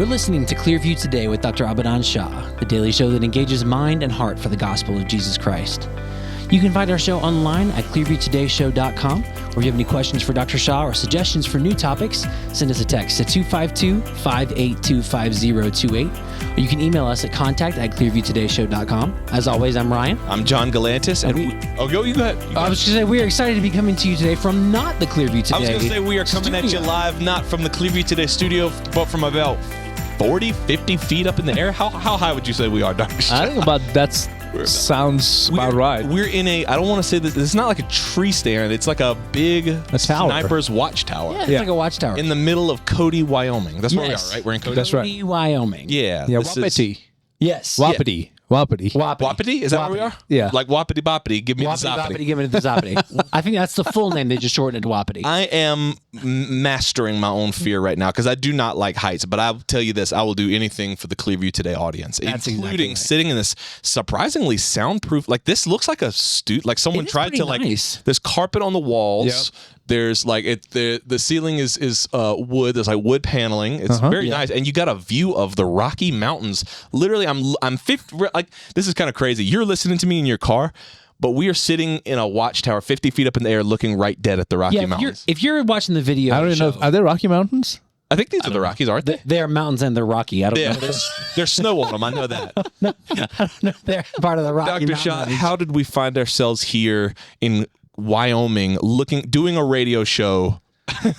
You're listening to Clearview Today with Dr. Shah, the daily show that engages mind and heart for the gospel of Jesus Christ. You can find our show online at clearviewtodayshow.com, or if you have any questions for Dr. Shah or suggestions for new topics, send us a text to 252-582-5028, or you can email us at contact@clearviewtodayshow.com. As always, I'm Ryan. I'm John Galantis, and you go ahead. I was going to say, we are excited to be coming to you today from not the Clearview Today I was going to say, we are coming at you live, not from the Clearview Today studio, but from about 40, 50 feet up in the air. How high would you say we are, Dr. Shah? I think about that's sounds about right. We're in I don't want to say this, it's not like a tree stand. It's like a big sniper's watchtower. Yeah, it's like a watchtower. In the middle of Cody, Wyoming. That's where we are, right? We're in Cody. That's right. Cody, Wyoming. Yeah. Wapiti. Yes. Wapiti. Wapiti. Wapiti? Is that where we are? Yeah. Like Wapiti Boppity, give me the Wapiti, zoppity. Boppity, give me the zoppity. I think that's the full name. They just shortened it to Wapiti. I am mastering my own fear right now because I do not like heights, but I'll tell you this, I will do anything for the Clearview Today audience, That's including exactly right. sitting in this surprisingly soundproof, like this looks like like someone tried to nice. There's carpet on the walls. Yep. There's like the ceiling is wood. There's like wood paneling. It's very nice, and you got a view of the Rocky Mountains. Literally, I'm 50. Like this is kind of crazy. You're listening to me in your car, but we are sitting in a watchtower 50 feet up in the air, looking right dead at the Rocky Mountains. If you're watching the video, I don't know. Are there Rocky Mountains? I think these are the Rockies, aren't they? They're mountains and they're rocky. I don't know. There's snow on them. I know that. I don't know. They're part of the Rocky Dr. Shah, Mountains. how did we find ourselves here in Wyoming, doing a radio show? How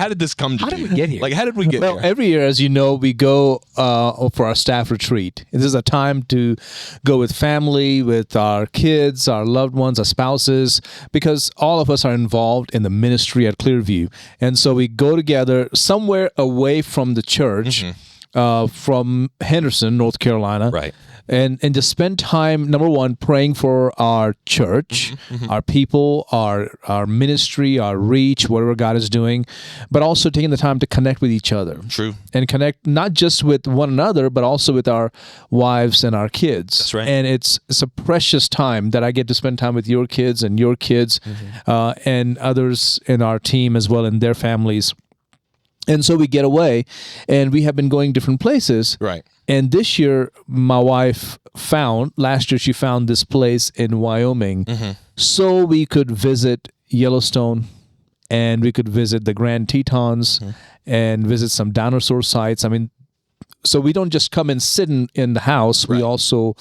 did this come to be? How did we get here? Like, how did we get Well, here? every year, as you know, we go for our staff retreat. This is a time to go with family, with our kids, our loved ones, our spouses, because all of us are involved in the ministry at Clearview. And so we go together somewhere away from the church, from Henderson, North Carolina. Right. And just spend time, number one, praying for our church, our people, our ministry, our reach, whatever God is doing, but also taking the time to connect with each other. True. And connect not just with one another, but also with our wives and our kids. That's right. And it's a precious time that I get to spend time with your kids and your kids and others in our team as well and their families. And so we get away, and we have been going different places. Right. And this year, my wife last year she found this place in Wyoming, so we could visit Yellowstone, and we could visit the Grand Tetons, and visit some dinosaur sites. I mean, so we don't just come and sit in the house. Right. We also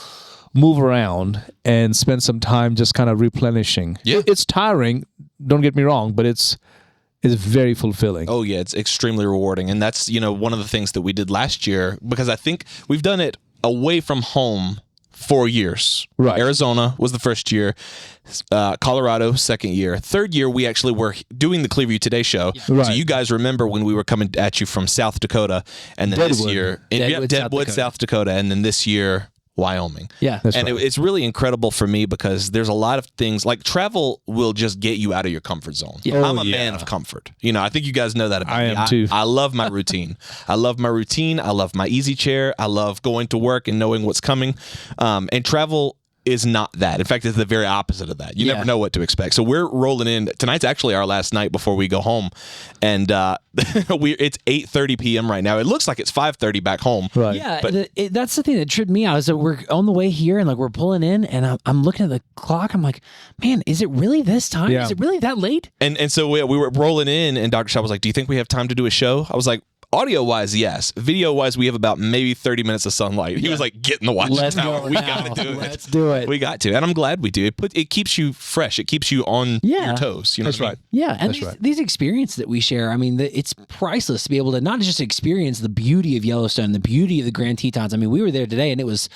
move around and spend some time just kind of replenishing. Yeah. It's tiring, don't get me wrong, but it's very fulfilling. Oh, yeah, it's extremely rewarding. And that's, one of the things that we did last year, because I think we've done it away from home 4 years. Right. Arizona was the first year. Colorado, second year. Third year, we actually were doing the Clearview Today show. Right. So you guys remember when we were coming at you from South Dakota, and then this Deadwood. year, Deadwood, South Dakota, and then this year, Wyoming. Yeah. That's And right. it's really incredible for me because there's a lot of things, like travel will just get you out of your comfort zone. Yeah. I'm a man of comfort. I think you guys know that about I me. am too. I love my routine. I love my easy chair. I love going to work and knowing what's coming. And travel is not that. In fact, it's the very opposite of that. You never know what to expect. So we're rolling in. Tonight's actually our last night before we go home. And it's 8:30 p.m. right now. It looks like it's 5:30 back home. Right. Yeah, But- that's the thing that tripped me out is that we're on the way here and like we're pulling in and I'm looking at the clock. I'm like, man, is it really this time? Yeah. Is it really that late? And so we were rolling in, and Dr. Shah was like, do you think we have time to do a show? I was like, audio-wise, yes. Video-wise, we have about maybe 30 minutes of sunlight. He was like, get in the watch Let's tower. go We now. got to do it. Let's do it. We got to. And I'm glad we do. It keeps you fresh. It keeps you on your toes. You know That's what I right. mean? Yeah, and these experiences that we share, I mean, it's priceless to be able to not just experience the beauty of Yellowstone, the beauty of the Grand Tetons. I mean, we were there today, and it was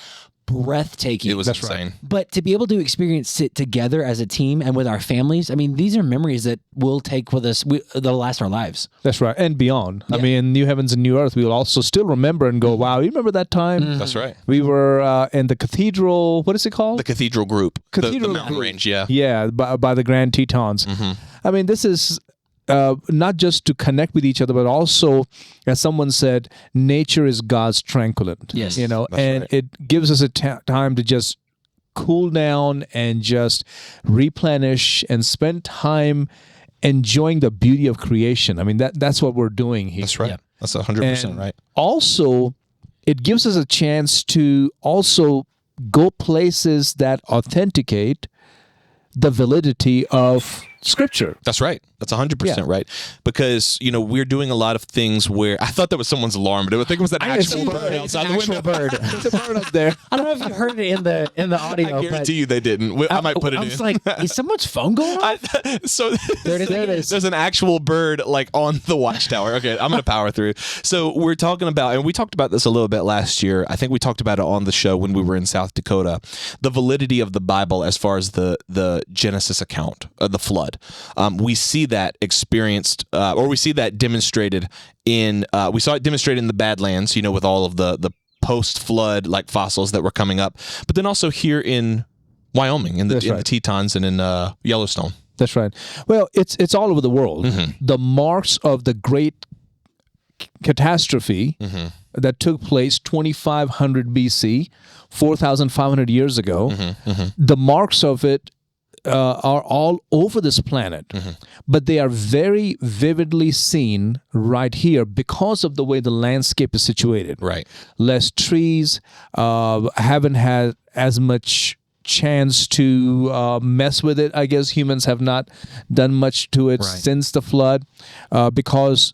breathtaking. It was insane. But to be able to experience it together as a team and with our families, I mean, these are memories that we'll take with us, that'll last our lives. That's right. And beyond. I mean, New Heavens and New Earth, we will also still remember and go, wow, you remember that time? That's right. We were in the cathedral, what is it called? The Cathedral Group. Cathedral the mountain Group. range, yeah. Yeah, by the Grand Tetons. I mean, this is not just to connect with each other, but also, as someone said, nature is God's tranquillant. Yes, and right. it gives us a time to just cool down and just replenish and spend time enjoying the beauty of creation. I mean, that's what we're doing here. That's right. Yeah. That's 100% right. Also, it gives us a chance to also go places that authenticate the validity of Scripture. That's right. That's 100% right. Because, we're doing a lot of things where I thought that was someone's alarm, but I think it was an actual bird outside the window. There's a bird up there. I don't know if you heard it in the audio. I guarantee you they didn't. I might put it in. I was like, is someone's phone going on? So there it is. There's an actual bird like on the watchtower. Okay, I'm going to power through. So we're talking about, and we talked about this a little bit last year. I think we talked about it on the show when we were in South Dakota. The validity of the Bible as far as the Genesis account of the flood. We see that experienced, or we see that demonstrated we saw it demonstrated in the Badlands, with all of the post-flood like fossils that were coming up, but then also here in Wyoming, in the Tetons and in Yellowstone. That's right. Well, it's all over the world. Mm-hmm. The marks of the great catastrophe that took place 2500 BC, 4,500 years ago, the marks of it are all over this planet, but they are very vividly seen right here because of the way the landscape is situated. Right. Less trees, haven't had as much chance to mess with it. I guess humans have not done much to it since the flood, because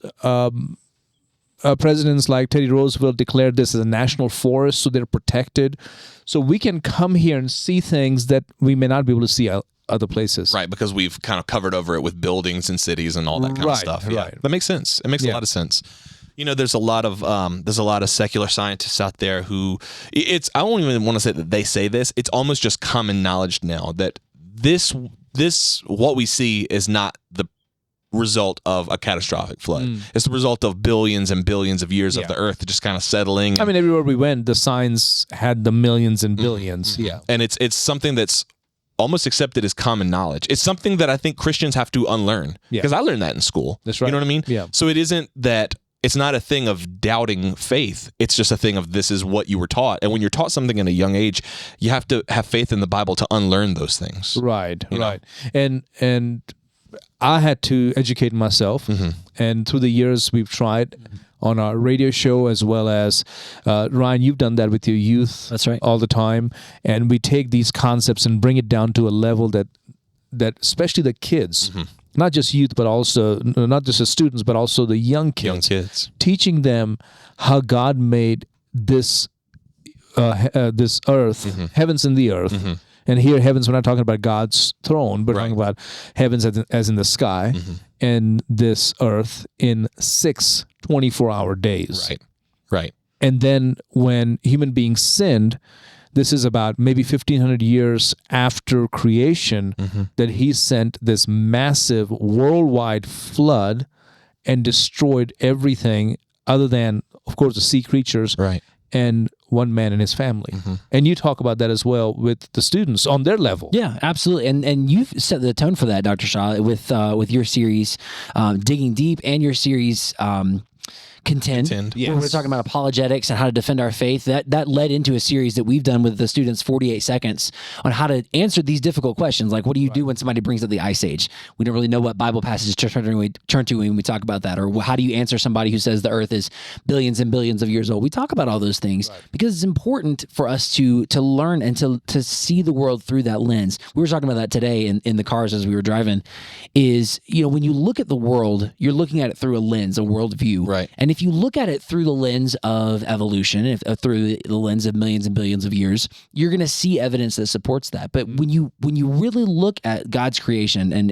presidents like Teddy Roosevelt declared this as a national forest, so they're protected. So we can come here and see things that we may not be able to see other places. Right, because we've kind of covered over it with buildings and cities and all that kind of stuff. Yeah. Right. That makes sense. It makes a lot of sense. There's a lot of secular scientists out there who I don't even want to say that they say this. It's almost just common knowledge now that this what we see is not the result of a catastrophic flood. It's the result of billions and billions of years of the earth just kind of settling. I mean, everywhere we went, the signs had the millions and billions. Yeah. And it's something that's almost accepted as common knowledge. It's something that I think Christians have to unlearn, because I learned that in school. That's right. You know what I mean? Yeah. So it isn't that it's not a thing of doubting faith. It's just a thing of this is what you were taught. And when you're taught something in a young age, you have to have faith in the Bible to unlearn those things. Right. And I had to educate myself, and through the years we've tried on our radio show, as well as Ryan, you've done that with your youth. That's right. All the time, and we take these concepts and bring it down to a level that especially the kids, not just youth, but also not just the students, but also the young kids, teaching them how God made this earth, heavens and the earth. And here, heavens, we're not talking about God's throne, but talking about heavens as in the sky, and this earth in 6 24-hour days. Right. And then when human beings sinned, this is about maybe 1,500 years after creation, that he sent this massive worldwide flood and destroyed everything other than, of course, the sea creatures. Right. And one man and his family. And you talk about that as well with the students on their level. Yeah, absolutely. And you've set the tone for that, Dr. Shah, with your series, Digging Deep, and your series, Contend. Yes. Where we're talking about apologetics and how to defend our faith. That led into a series that we've done with the students, 48 Seconds, on how to answer these difficult questions. Like, what do you do when somebody brings up the Ice Age? We don't really know what Bible passages to turn to when we talk about that. Or how do you answer somebody who says the earth is billions and billions of years old? We talk about all those things because it's important for us to learn and to see the world through that lens. We were talking about that today in the cars as we were driving, is, when you look at the world, you're looking at it through a lens, a worldview. Right. And if you look at it through the lens of evolution, through the lens of millions and billions of years, you're going to see evidence that supports that. But when you really look at God's creation, and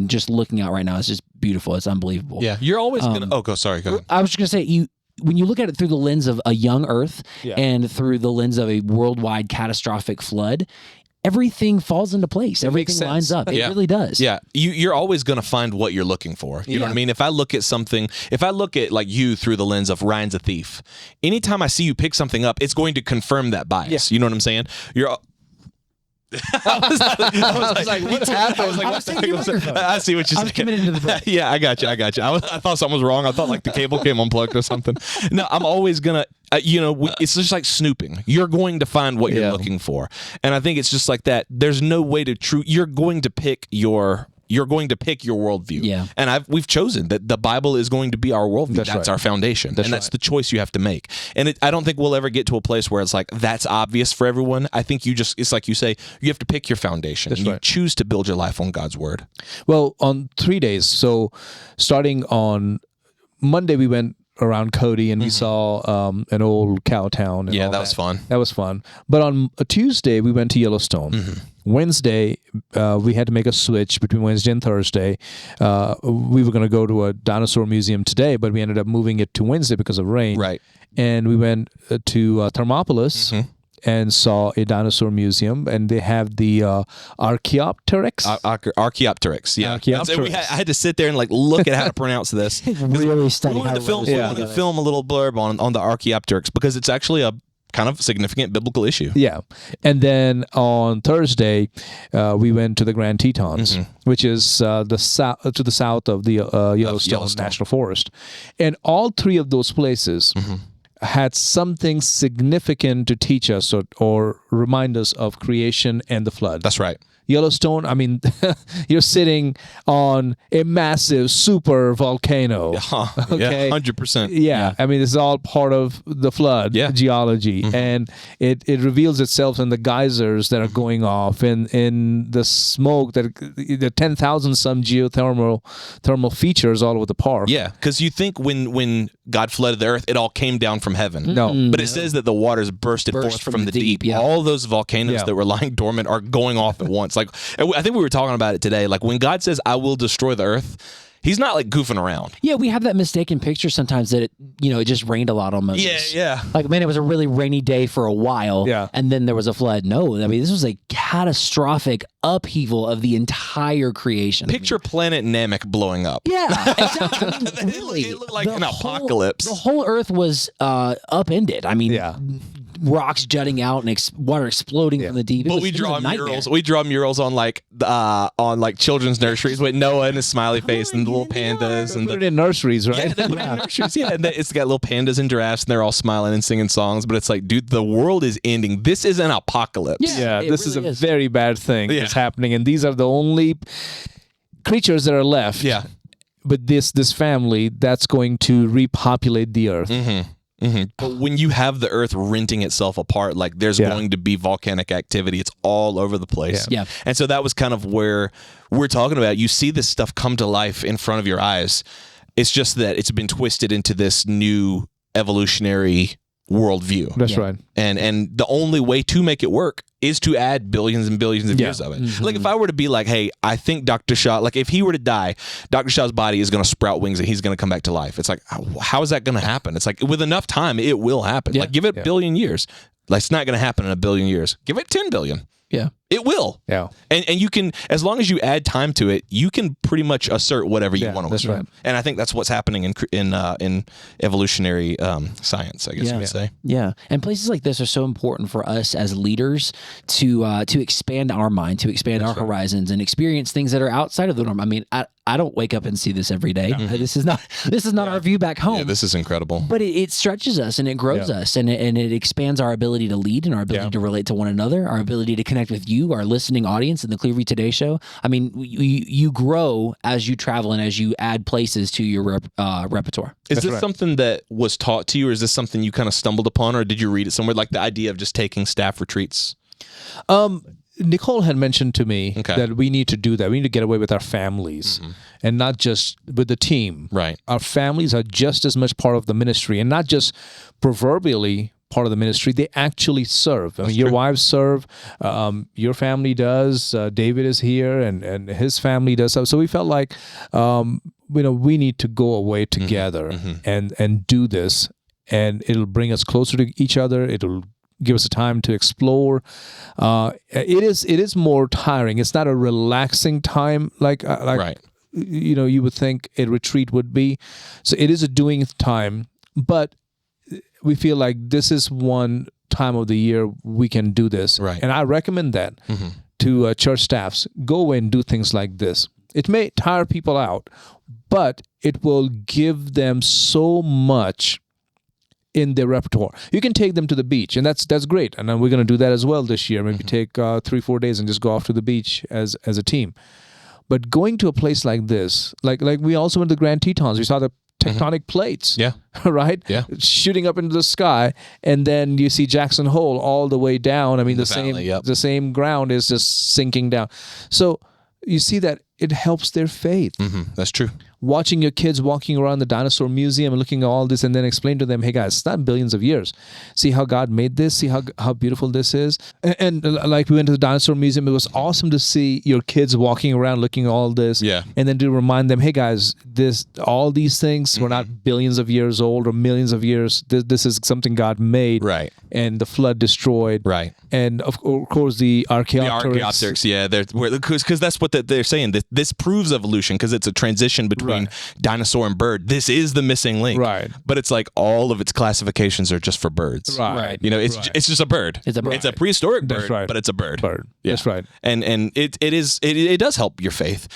just looking out right now, it's just beautiful. It's unbelievable. Yeah, you're always gonna. Go ahead. I was just going to say when you look at it through the lens of a young Earth and through the lens of a worldwide catastrophic flood, everything falls into place. Everything lines up. It really does. Yeah. You're always going to find what you're looking for. You know what I mean? If I look at like you through the lens of Ryan's a thief, anytime I see you pick something up, it's going to confirm that bias. You know what I'm saying? I was like, what's happening? I see what you're saying. I was committed to the break. Yeah, I got you. I thought something was wrong. I thought like the cable came unplugged or something. No, I'm always gonna, it's just like snooping. You're going to find what you're looking for, and I think it's just like that. There's no way to you're going to pick your you're going to pick your worldview. Yeah. And we've chosen that the Bible is going to be our worldview. That's right. our foundation. That's the choice you have to make. And I don't think we'll ever get to a place where it's like, that's obvious for everyone. I think it's like you say, you have to pick your foundation. That's and you right. choose to build your life on God's word. Well, on 3 days, so starting on Monday, we went around Cody and we saw an old cow town. And Yeah, all that was fun. That was fun. But on a Tuesday, we went to Yellowstone. Wednesday, we had to make a switch between Wednesday and Thursday. We were going to go to a dinosaur museum today, but we ended up moving it to Wednesday because of rain. Right. And we went to Thermopolis and saw a dinosaur museum, and they have the Archaeopteryx. Archaeopteryx, yeah. Archaeopteryx. I had to sit there and like look at how to pronounce this. Really study We wanted to film a little blurb on the Archaeopteryx because it's actually a kind of significant biblical issue. Yeah. And then on Thursday, we went to the Grand Tetons, which is to the south of the Yellowstone National Forest. And all three of those places had something significant to teach us or remind us of creation and the flood. That's right. Yellowstone, I mean, you're sitting on a massive super volcano. Okay? 100%. Yeah, I mean, it's all part of the flood geology, and it reveals itself in the geysers that are going off, and in the smoke the 10,000 some thermal features all over the park. Yeah, because you think when God flooded the earth, it all came down from heaven. No. But it says that the waters bursted forth from the deep. yeah. All those volcanoes that were lying dormant are going off at once. Like, I think we were talking about it today. Like, when God says, I will destroy the earth, he's not like goofing around. Yeah, we have that mistaken picture sometimes that it just rained a lot on Moses. Yeah. Like, man, it was a really rainy day for a while. Yeah. And then there was a flood. No, I mean, this was a catastrophic upheaval of the entire creation. Picture Planet Namek blowing up. Yeah, exactly. I mean, really, It looked like the an apocalypse. The whole earth was upended. I mean, Yeah. rocks jutting out and water exploding from the deep. But we draw murals. We draw murals on like children's nurseries with Noah and his smiley face and the little pandas and Put it in nurseries, right? nurseries. Yeah, and it's got little pandas and giraffes and they're all smiling and singing songs. But it's like, dude, the world is ending. This is an apocalypse. Yeah, It this really is a very bad thing that's happening, and these are the only creatures that are left. Yeah. But this family that's going to repopulate the earth. But when you have the earth renting itself apart, like there's going to be volcanic activity. It's all over the place. Yeah. And so that was kind of where we're talking about. You see this stuff come to life in front of your eyes. It's just that it's been twisted into this new evolutionary worldview. That's right. And the only way to make it work is to add billions and billions of years of it. Like if I were to be like, hey, I think Dr. Shah, like if he were to die, Dr. Shah's body is going to sprout wings and he's going to come back to life. It's like, how is that going to happen? It's like with enough time, it will happen. Like give it a billion years. Like it's not going to happen in a billion years. Give it 10 billion. Yeah. It will. Yeah. And you can, as long as you add time to it, you can pretty much assert whatever you want to assert. right. And I think that's what's happening in evolutionary science, I guess you would say. Yeah, and places like this are so important for us as leaders to expand our mind, to expand our horizons, and experience things that are outside of the norm. I mean, I don't wake up and see this every day. This is not our view back home. Yeah, this is incredible. But it stretches us and it grows us and it expands our ability to lead and our ability to relate to one another, our ability to connect with you, our listening audience in the Clearview Today show. I mean, you grow as you travel and as you add places to your repertoire. Is this something that was taught to you, or is this something you kind of stumbled upon, or did you read it somewhere? Like the idea of just taking staff retreats? Nicole had mentioned to me that we need to do that. We need to get away with our families and not just with the team. Right. Our families are just as much part of the ministry, and not just proverbially part of the ministry. They actually serve. I mean, your wives serve. Your family does. David is here, and his family does. So we felt like, we need to go away together and do this, and it'll bring us closer to each other. It'll give us a time to explore. It is more tiring. It's not a relaxing time like you would think a retreat would be. So it is a doing time, but we feel like this is one time of the year we can do this. Right. And I recommend that to church staffs. Go away and do things like this. It may tire people out, but it will give them so much in their repertoire. You can take them to the beach, and that's great. And then we're going to do that as well this year. Maybe take 3-4 days and just go off to the beach as a team. But going to a place like this, like we also went to the Grand Tetons, we saw the tectonic plates, Yeah. right? Yeah. Shooting up into the sky, and then you see Jackson Hole all the way down. I mean, the same valley, yep. the same ground is just sinking down. So you see that it helps their faith. That's true. Watching your kids walking around the dinosaur museum and looking at all this, and then explain to them, hey guys, it's not billions of years. See how God made this. See how beautiful this is. And like we went to the dinosaur museum, it was awesome to see your kids walking around looking at all this. Yeah. And then to remind them, hey guys, all these things were not billions of years old or millions of years. This is something God made. Right. And the flood destroyed. Right. And of course the Archaeopteryx. The Archaeopteryx, yeah, because that's what they're saying. This proves evolution because it's a transition between dinosaur and bird. This is the missing link, right? But it's like all of its classifications are just for birds, right? You know, it's just a bird. It's a bird. It's a prehistoric bird, That's right. but it's a bird. Yeah. That's right. And it does help your faith.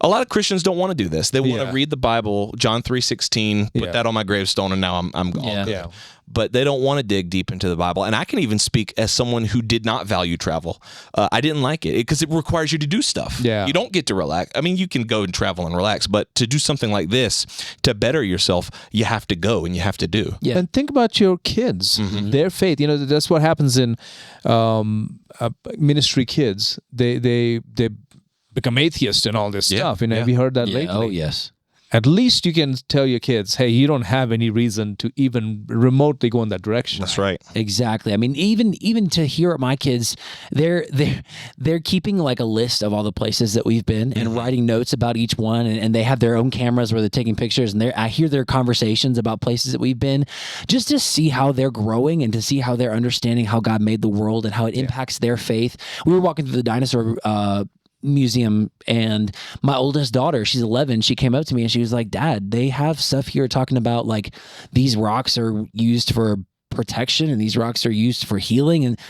A lot of Christians don't want to do this. They want to read the Bible, John 3:16, put that on my gravestone, and now I'm all good. Yeah. But they don't want to dig deep into the Bible. And I can even speak as someone who did not value travel. I didn't like it because it requires you to do stuff. Yeah. You don't get to relax. I mean, you can go and travel and relax, but to do something like this, to better yourself, you have to go and you have to do. Yeah. And think about your kids, their faith. You know, that's what happens in ministry kids. They become atheists and all this stuff. You know, have you heard that lately? Oh, yes. At least you can tell your kids, hey, you don't have any reason to even remotely go in that direction. That's right. Exactly. I mean, even to hear my kids, they're keeping like a list of all the places that we've been and writing notes about each one, and they have their own cameras where they're taking pictures, and I hear their conversations about places that we've been, just to see how they're growing and to see how they're understanding how God made the world and how it impacts their faith. We were walking through the dinosaur museum, and my oldest daughter, she's 11, she came up to me and she was like, Dad, they have stuff here talking about like these rocks are used for protection and these rocks are used for healing, and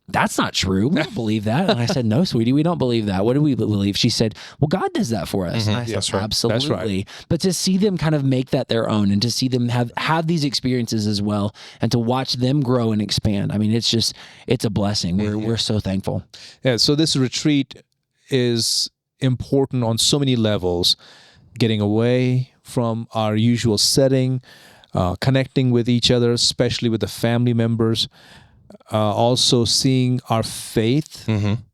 that's not true. We don't believe that. And I said, no, sweetie, we don't believe that. What do we believe? She said, well, God does that for us. And I said, That's right. absolutely. That's right. But to see them kind of make that their own and to see them have these experiences as well and to watch them grow and expand, I mean, it's a blessing. We're so thankful. Yeah. So this retreat is important on so many levels. Getting away from our usual setting, connecting with each other, especially with the family members, also seeing our faith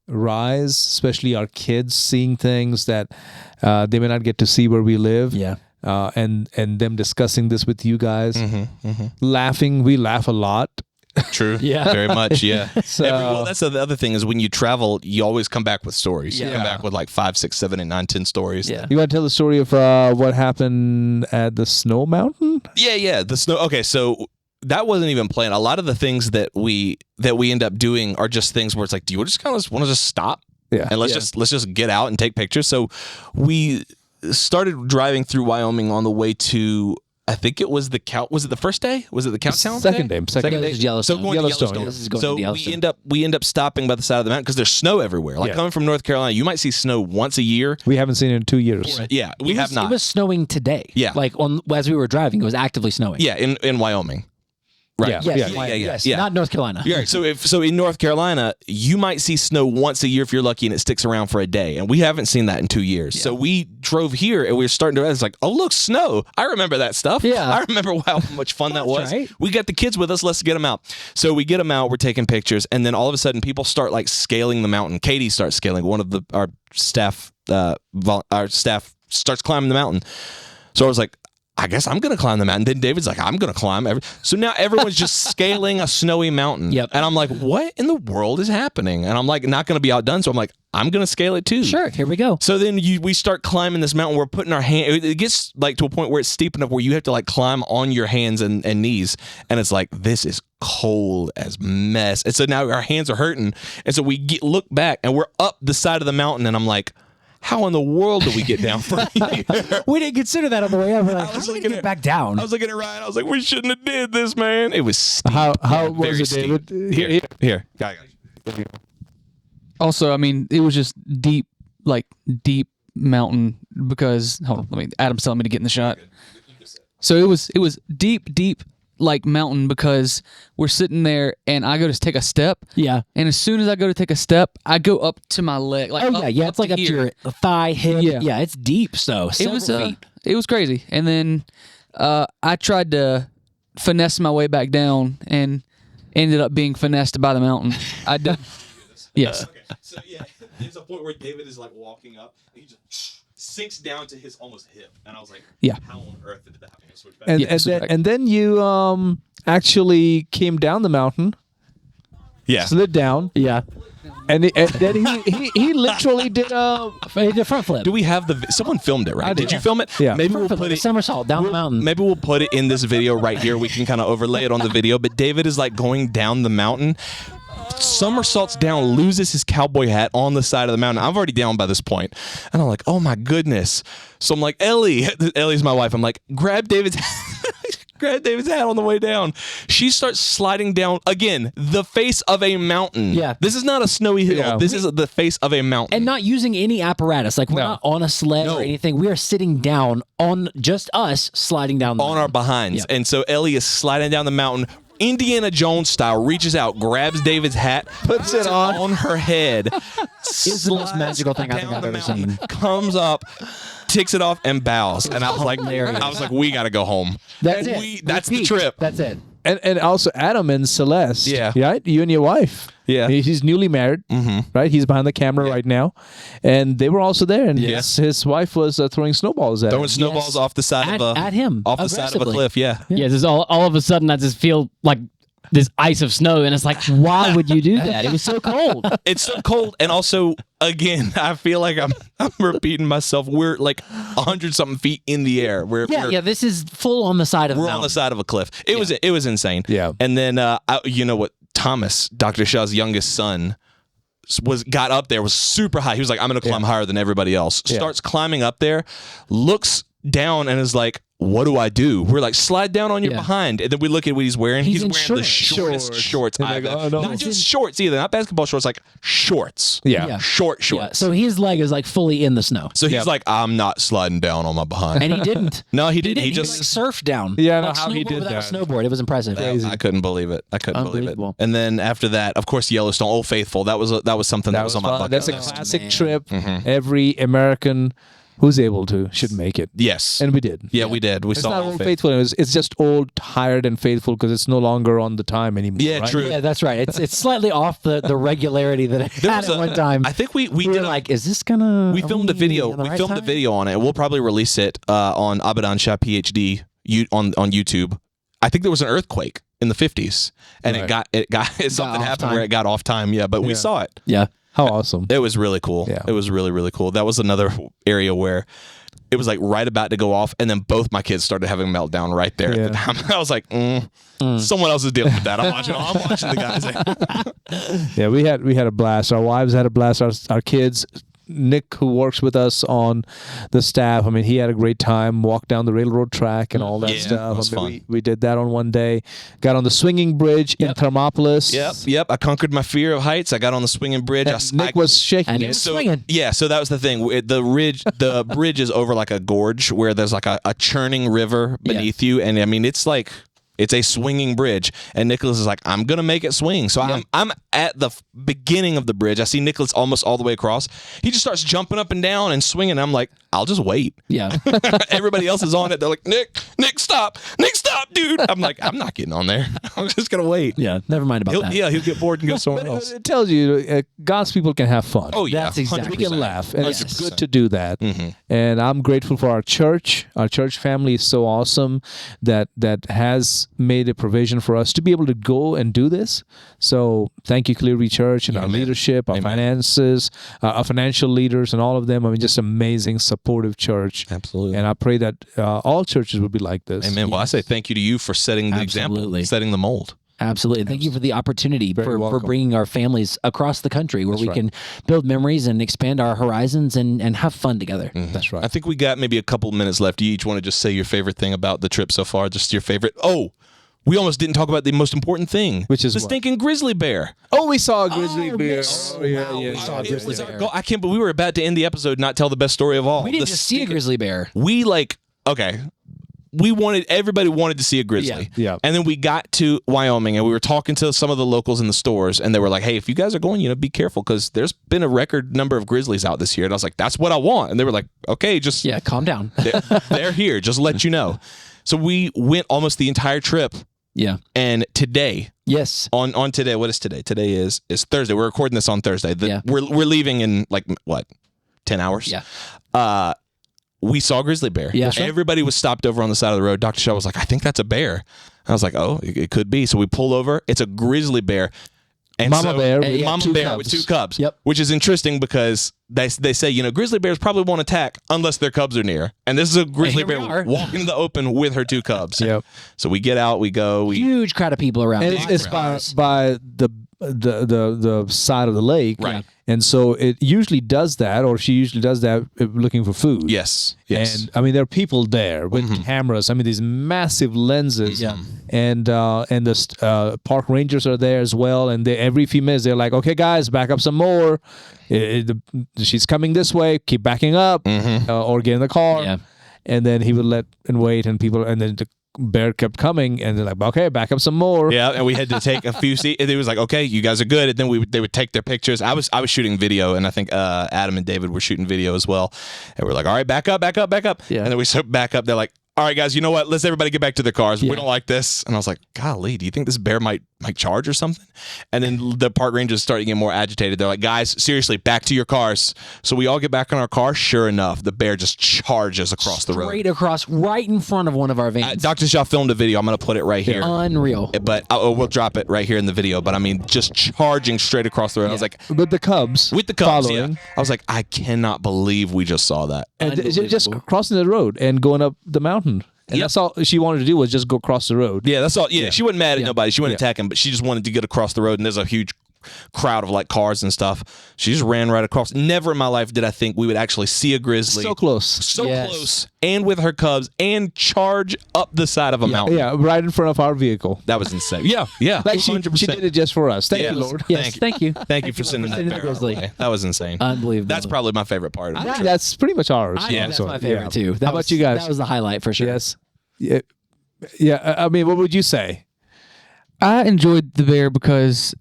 rise, especially our kids seeing things that they may not get to see where we live. Yeah. And them discussing this with you guys, laughing. We laugh a lot. True. Yeah. Very much. Yeah. So- well, that's the other thing is when you travel, you always come back with stories. You Yeah. come back with like 5, 6, 7, 8, 9, 10 stories. Yeah. You want to tell the story of what happened at the Snow Mountain? Yeah. The snow. Okay. So that wasn't even planned. A lot of the things that we end up doing are just things where it's like, do you just kind of want to just stop? Yeah. And let's just get out and take pictures. So we started driving through Wyoming on the way to, I think it was was it the first day? Was it the countdown? Second day. No, this is Yellowstone. So going Yellowstone, to yeah. This is going so to Yellowstone. we end up stopping by the side of the mountain because there's snow everywhere. Like coming from North Carolina, you might see snow once a year. We haven't seen it in 2 years. Yeah, we have not. It was snowing today. Yeah. Like as we were driving, it was actively snowing. Yeah, in Wyoming. Right. Yeah. Yes. Yeah. Yes. Yeah. Not North Carolina. Yeah. So in North Carolina, you might see snow once a year if you're lucky, and it sticks around for a day. And we haven't seen that in 2 years. So we drove here, and we were starting to. It's like, oh look, snow! I remember that stuff. Yeah. I remember how much fun that was. right. We got the kids with us. Let's get them out. So we get them out. We're taking pictures, and then all of a sudden, people start like scaling the mountain. Katie starts scaling. One of our staff starts climbing the mountain. So I was like, I guess I'm going to climb the mountain. Then David's like, I'm going to climb. So now everyone's just scaling a snowy mountain. Yep. And I'm like, what in the world is happening? And I'm like, not going to be outdone. So I'm like, I'm going to scale it too. Sure. Here we go. So then we start climbing this mountain. We're putting our hand. It gets like to a point where it's steep enough where you have to like climb on your hands and knees. And it's like, this is cold as mess. And so now our hands are hurting. And so we look back and we're up the side of the mountain. And I'm like, how in the world do we get down from here? We didn't consider that on the way up. We're like, how do we get back down? I was looking at Ryan. I was like, we shouldn't have did this, man. It was steep. How Yeah, was very it, steep. David? Here. Got you. Also, I mean, it was just deep mountain because hold on, Adam's telling me to get in the shot. So it was deep like mountain because we're sitting there and I go to take a step. Yeah. And as soon as I go to take a step, I go up to my leg. Like It's like up to your thigh, hip. Yeah. Yeah, it's deep. So It was feet. it was crazy. And then I tried to finesse my way back down and ended up being finessed by the mountain. I did. Yes. Okay. So yeah, there's a point where David is like walking up and he just sinks down to his almost hip, and I was like, Yeah. how on earth did that happen? Switch back. And then you actually came down the mountain, Yeah. slid down, Yeah. and then he literally did a He did a front flip. Do we have someone filmed it, right? Did you film it? Yeah. Maybe Front we'll flip, put like a it. somersault down the mountain. Maybe we'll put it in this video right here. We can kind of overlay it on the video. But David is like going down the mountain, somersaults down, loses his cowboy hat on the side of the mountain. I'm already down by this point, and I'm like, oh my goodness. So I'm like, Ellie's my wife. I'm like, grab David's hat on the way down. She starts sliding down again, the face of a mountain. Yeah. This is not a snowy hill. Yeah. This is the face of a mountain. And not using any apparatus. Like, we're not on a sled or anything. We are sitting down on just us sliding down the on our behinds. And so Ellie is sliding down the mountain, Indiana Jones style, reaches out, grabs David's hat, puts it on her head. It's the most magical thing I think I've ever seen. Comes up, takes it off, and bows. And I was like, Hilarious. we got to go home. That's And it. That's We the peaked. trip. That's it. and also Adam and Celeste. Yeah. Right? You and your wife. Yeah. He's newly married. Right? He's behind the camera right now. And they were also there. And his wife was throwing snowballs at him. Throwing snowballs off the side At him. off the side of a aggressively. cliff. Yeah. Yeah, just all of a sudden I just feel like this ice of snow, and it's like, why would you do that? It was so cold. It's so cold, and also, again, I feel like I'm repeating myself. We're like 100-something feet in the air. Yeah, this is full on the side of the We're mountain. on the side of a cliff. It was insane. Yeah. And then you know what? Thomas, Dr. Shah's youngest son, got up there, was super high. He was like, I'm gonna climb higher than everybody else. Starts climbing up there, looks down and is like, what do I do? We're like, slide down on your behind. And then we look at what he's wearing. He's in wearing the shortest shorts I've ever. Not just shorts either, not basketball shorts, like shorts. Yeah. Short Yeah, shorts. so his leg is like fully in the snow. So he's like, I'm not sliding down on my behind. And he didn't. No, he didn't. He He just like surfed down. Yeah, I know Like how he snowboard did without that. a snowboard. It was impressive. I couldn't believe it. I couldn't believe it. Unbelievable. And then after that, of course, Yellowstone, Old Faithful. That was something that was on my fun. bucket That's a list. classic trip. Every American who's able to should make it. Yes. And we did. Yeah, we did. We It's saw not Old Old Faithful. Faithful. It's just Old, Tired, and Faithful because it's no longer on the time anymore. Yeah, right? true. Yeah, that's right. It's slightly off the regularity that it There had was at one time. I think we we did were like, is this gonna? we are filmed a video. on the We right filmed a time? video on it. We'll probably release it on Abadan Shah PhD on YouTube. I think there was an earthquake in the 50s, and it got something off happened time. where it got off time. Yeah, but we saw it. Yeah. How awesome. It was really cool. Yeah. It was really, really cool. That was another area where it was like right about to go off, and then both my kids started having a meltdown right there at the time. I was like, someone else is dealing with that. I'm watching the guys. Yeah, we had a blast. Our wives had a blast. Our kids. Nick, who works with us on the staff, I mean, he had a great time. Walked down the railroad track and all that Yeah, stuff. it was I mean, fun. we did that on one day. Got on the swinging bridge in Thermopolis. Yep. I conquered my fear of heights. I got on the swinging bridge. And Nick was shaking And it. he was So swinging. yeah, so that was the thing. The bridge is over like a gorge where there's like a churning river beneath you, and I mean it's a swinging bridge. And Nicholas is like, I'm gonna make it swing. So I'm at the beginning of the bridge. I see Nicholas almost all the way across. He just starts jumping up and down and swinging. I'm like, I'll just wait. Yeah. Everybody else is on it. They're like, Nick, stop, dude. I'm like, I'm not getting on there. I'm just gonna wait. Yeah. Never mind about that. He'll get bored and go somewhere else. It tells you God's people can have fun. Oh yeah, That's exactly We can 100%. laugh, and it's 100%. good to do that. And I'm grateful for our church. Our church family is so awesome that has made a provision for us to be able to go and do this. So thank you, Clearview Church, and our leadership, our finances, our financial leaders, and all of them. I mean, just amazing, supportive church. Absolutely. And I pray that all churches would be like this. Amen. Well, I say thank you to you for setting the Absolutely. example, setting the mold. Absolutely. Thank you for the opportunity for welcome. bringing our families across the country where we can build memories and expand our horizons and have fun together. That's right. I think we got maybe a couple minutes left. Do you each want to just say your favorite thing about the trip so far? Just your favorite. Oh, we almost didn't talk about the most important thing, Which is the what? stinking grizzly bear. Oh, we saw a grizzly bear. yes. Oh, yeah, Wow, yeah. we saw a It grizzly was bear. our goal. I can't believe we were about to end the episode and not tell the best story of all. We didn't The just see a stinking- grizzly bear. We okay. everybody wanted to see a grizzly. Yeah. And then we got to Wyoming and we were talking to some of the locals in the stores and they were like, hey, if you guys are going, be careful because there's been a record number of grizzlies out this year. And I was like, that's what I want. And they were like, okay, just calm down. they're here. Just let you know. So we went almost the entire trip. Yeah. And today, yes, on today, what is today? Today is Thursday. We're recording this on Thursday. We're leaving in 10 hours? Yeah. We saw a grizzly bear. Yeah. Everybody was stopped over on the side of the road. Dr. Shah was like, I think that's a bear. I was like, oh, it could be. So we pulled over. It's a grizzly bear. And Mama bear with two cubs. Yep. Which is interesting because they say, grizzly bears probably won't attack unless their cubs are near. And this is a grizzly bear walking in the open with her two cubs. Yep. So we get out, we go. Huge crowd of people around. And it's by the side of the lake. Right. And so it usually does that, or she usually does that looking for food. Yes. And I mean, there are people there with cameras. I mean, these massive lenses. Yeah. And the park rangers are there as well. And every few minutes, they're like, okay, guys, back up some more. She's coming this way. Keep backing up or get in the car. Yeah. And then he would let and wait, and then the bear kept coming, and they're like, okay, back up some more. Yeah, and we had to take a few seats. It was like, okay, you guys are good. And then they would take their pictures. I was shooting video, and I think Adam and David were shooting video as well. And we're like, all right, back up. Yeah. And then we back up. They're like, all right, guys, you know what? Let's everybody get back to their cars. We don't like this. And I was like, golly, do you think this bear might charge or something? And then the park rangers started getting more agitated. They're like, guys, seriously, back to your cars. So we all get back in our car. Sure enough, the bear just charges across the road. Straight across, right in front of one of our vans. Dr. Shaw filmed a video. I'm going to put it right here. Unreal. But we'll drop it right here in the video. But I mean, just charging straight across the road. I was like, With the cubs. following. Yeah. I was like, I cannot believe we just saw that. And just crossing the road and going up the mountain. And that's all she wanted to do was just go across the road. Yeah, that's all. Yeah, she wasn't mad at nobody. She wasn't attacking, but she just wanted to get across the road. And there's a huge crowd of cars and stuff. She just ran right across. Never in my life did I think we would actually see a grizzly. So close. So close. And with her cubs and charge up the side of a mountain. Yeah, right in front of our vehicle. That was insane. Yeah. Like she 100%. did it just for us. Thank you, Lord. Yes, thank you. Thank you for sending that bear our way. That was insane. Unbelievable. That's probably my favorite part of it. That's pretty much ours. That's my favorite too. How about you guys? That was the highlight for sure. Yes. Yeah. I mean, what would you say? I enjoyed the bear because,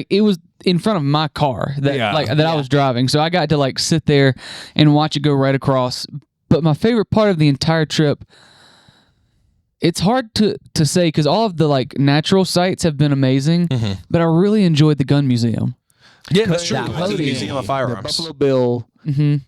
it was in front of my car that I was driving, so I got to sit there and watch it go right across. But my favorite part of the entire trip, it's hard to say because all of the natural sights have been amazing, but I really enjoyed the gun museum. Yeah, that's true. That The Museum of Firearms. Buffalo Bill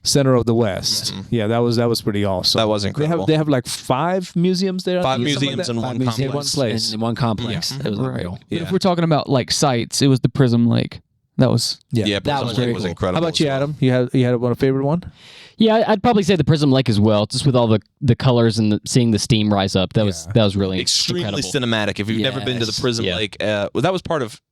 Center of the West. Yeah, that was pretty awesome. That was incredible. They have 5 museums there. 5 museums in one complex. In one place. In one complex. It was unreal. But if we're talking about sites, it was the Prism Lake. That was Yeah, that was Prism very Lake was cool. incredible. How about you, as well. Adam? You had a favorite one? Yeah, I'd probably say the Prism Lake as well, just with all the colors and seeing the steam rise up. That was really Extremely incredible. cinematic. If you've never been to the Prism Yeah. Lake, that was part of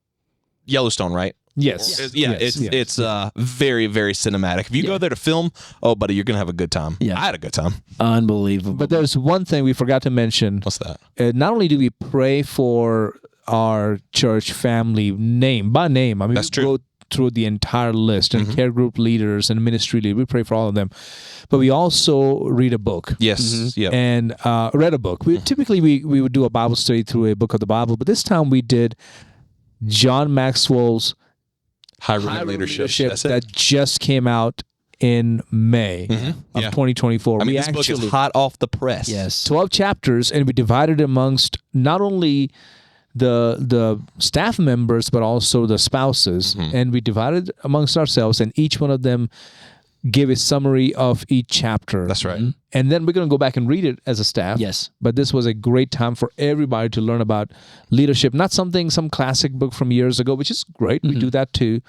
Yellowstone, right? Yes. It's very, very cinematic. If you go there to film, oh, buddy, you're gonna have a good time. Yeah. I had a good time. Unbelievable. But there's one thing we forgot to mention. What's that? Not only do we pray for our church family name by name. I mean, That's we true. go through the entire list and care group leaders and ministry leaders. We pray for all of them, but we also read a book. Yes. Yeah. And read a book. Typically we would do a Bible study through a book of the Bible, but this time we did John Maxwell's High Road Leadership. That's it. that just came out in May of 2024. I mean, we this book is hot off the press. yes. 12 chapters, and we divided amongst not only the staff members but also the spouses, and we divided amongst ourselves, and each one of them gave a summary of each chapter. That's right. And then we're going to go back and read it as a staff. Yes. But this was a great time for everybody to learn about leadership. Not some classic book from years ago, which is great. We do that too.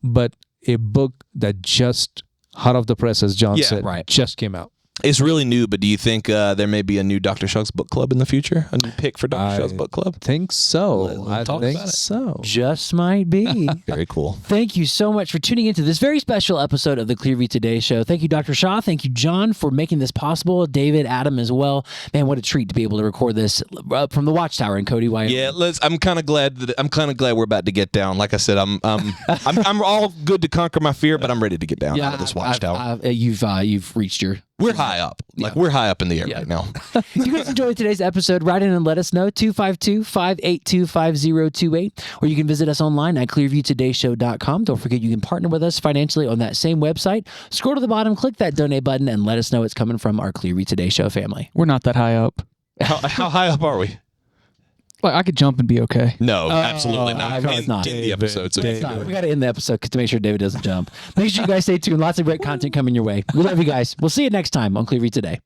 But a book that just hot off the press, as John said, just came out. It's really new, but do you think there may be a new Dr. Shug's book club in the future? A new pick for Dr. Shug's book club? Think so. Let's talk think about it. so. Just might be. Very cool. Thank you so much for tuning into this very special episode of the Clearview Today show. Thank you, Dr. Shah. Thank you, John, for making this possible. David, Adam as well. Man, what a treat to be able to record this from the Watchtower in Cody, Wyoming. Yeah, I'm kind of glad we're about to get down. Like I said, I'm all good to conquer my fear, but I'm ready to get down out of this Watchtower. You've reached your We're high up. Like, we're high up in the air right now. If you guys enjoyed today's episode, write in and let us know, 252-582-5028, or you can visit us online at clearviewtodayshow.com. Don't forget you can partner with us financially on that same website. Scroll to the bottom, click that donate button, and let us know it's coming from our Clearview Today Show family. We're not that high up. How high up are we? Like, I could jump and be okay. No, absolutely not. it's not. In the episode. So We got to end the episode to make sure David doesn't jump. Make sure you guys stay tuned. Lots of great content coming your way. We love you guys. We'll see you next time on Clearview Today.